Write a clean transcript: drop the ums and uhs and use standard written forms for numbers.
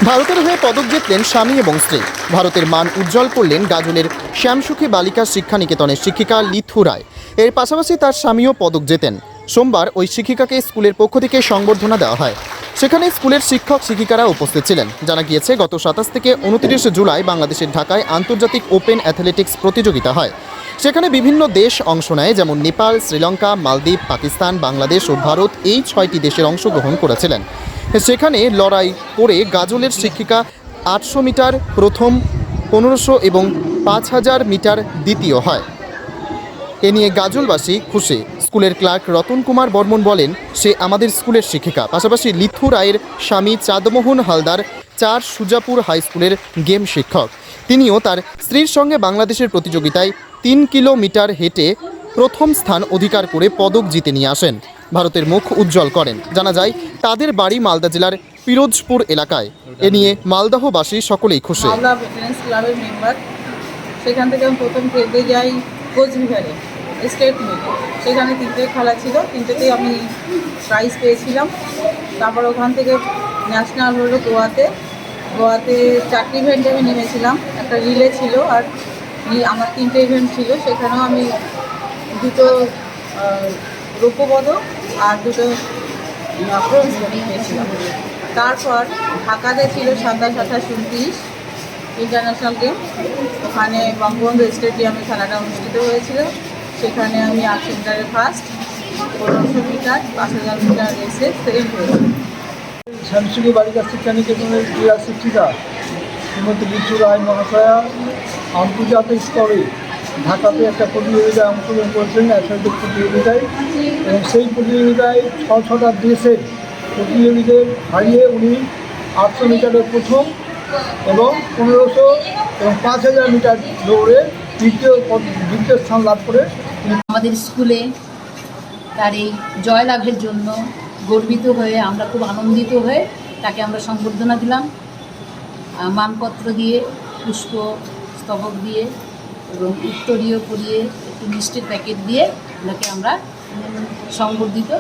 ভারতের হয়ে পদক জিতলেন স্বামী এবং স্ত্রী। ভারতের মান উজ্জ্বল করলেন গাজলের শ্যামসুখী বালিকা শিক্ষা নিকেতনের শিক্ষিকা লিথু রায়। এর পাশাপাশি তার স্বামীও পদক জেতেন। সোমবার ওই শিক্ষিকাকে স্কুলের পক্ষ থেকে সংবর্ধনা দেওয়া হয়। সেখানে স্কুলের শিক্ষক শিক্ষিকারা উপস্থিত ছিলেন। জানা গিয়েছে, গত 27 থেকে 29 জুলাই বাংলাদেশের ঢাকায় আন্তর্জাতিক ওপেন অ্যাথলেটিক্স প্রতিযোগিতা হয়। সেখানে বিভিন্ন দেশ অংশ নেয়, যেমন নেপাল, শ্রীলঙ্কা, মালদ্বীপ, পাকিস্তান, বাংলাদেশ ও ভারত, এই 6টি দেশের অংশগ্রহণ করেছিলেন। সেখানে লড়াই করে গাজলের শিক্ষিকা 800 মিটার প্রথম, 1500 এবং 5000 মিটার দ্বিতীয় হয়। এ নিয়ে গাজলবাসী খুশি। স্কুলের ক্লার্ক রতন কুমার বর্মন বলেন, সে আমাদের স্কুলের শিক্ষিকা। পাশাপাশি লিথু রায়ের স্বামী চাঁদমোহন হালদার 4 সুজাপুর হাই স্কুলের গেম শিক্ষক। তিনিও তার স্ত্রীর সঙ্গে বাংলাদেশের প্রতিযোগিতায় 3 কিলোমিটার হেঁটে প্রথম স্থান অধিকার করে পদক জিতে নিয়ে আসেন, ভারতের মুখ উজ্জ্বল করেন। জানা যায়, তাদের বাড়ি মালদা জেলার পিরোজপুর এলাকায়। এ নিয়ে মালদাহবাসী সকলেই খুশি। মালদা ভেটেরেন্স ক্লাবের মেম্বার। সেখান থেকে আমি প্রথম খেলতে যাই কোচবিহারে স্টেট মিট। সেখানে 3টে খেলা ছিল, 3টেতেই আমি প্রাইজ পেয়েছিলাম। তারপর ওখান থেকে ন্যাশনাল হলো গোয়াতে। 4টে ইভেন্টে আমি নেমেছিলাম, একটা রিলে ছিল, আর আমার 3টে ইভেন্ট ছিল। সেখানেও আমি 2টো রৌপ্য পদক আর 2টো ব্রোঞ্জ পদক পেয়েছিলাম। তারপর ঢাকাতে ছিল 27, 28, 29 ইন্টারন্যাশনাল গেম। ওখানে বঙ্গবন্ধু স্টেডিয়ামে খেলাটা অনুষ্ঠিত হয়েছিল। সেখানে আমি 800 মিটারে ফার্স্ট, 1500 মিটার, 5000 মিটার রেসে সেকেন্ড হয়েছি। শ্যামসুখী বালিকা শিক্ষা নিকেতনের ক্রীড়া শিক্ষিকা শ্রীমতী লিথু রায় মহাশয়া আন্তর্জাতিক স্তরে ঢাকাতে একটা প্রতিযোগিতায় অংশগ্রহণ করেছেন, অ্যাথলেটিক প্রতিযোগিতায়, এবং সেই প্রতিযোগিতায় 6টা দেশের প্রতিযোগীদের হারিয়ে উনি 800 মিটারের প্রথম এবং 1500 এবং 5000 মিটার দৌড়ে দ্বিতীয় স্থান লাভ করে আমাদের স্কুলে তার এই জয়লাভের জন্য গর্বিত হয়ে আমরা খুব আনন্দিত হয়ে তাকে আমরা সংবর্ধনা দিলাম, মানপত্র দিয়ে, পুষ্প স্তবক দিয়ে এবং উত্তরীয় করিয়ে একটি মিষ্টির প্যাকেট দিয়ে ওনাকে আমরা সংবর্ধিত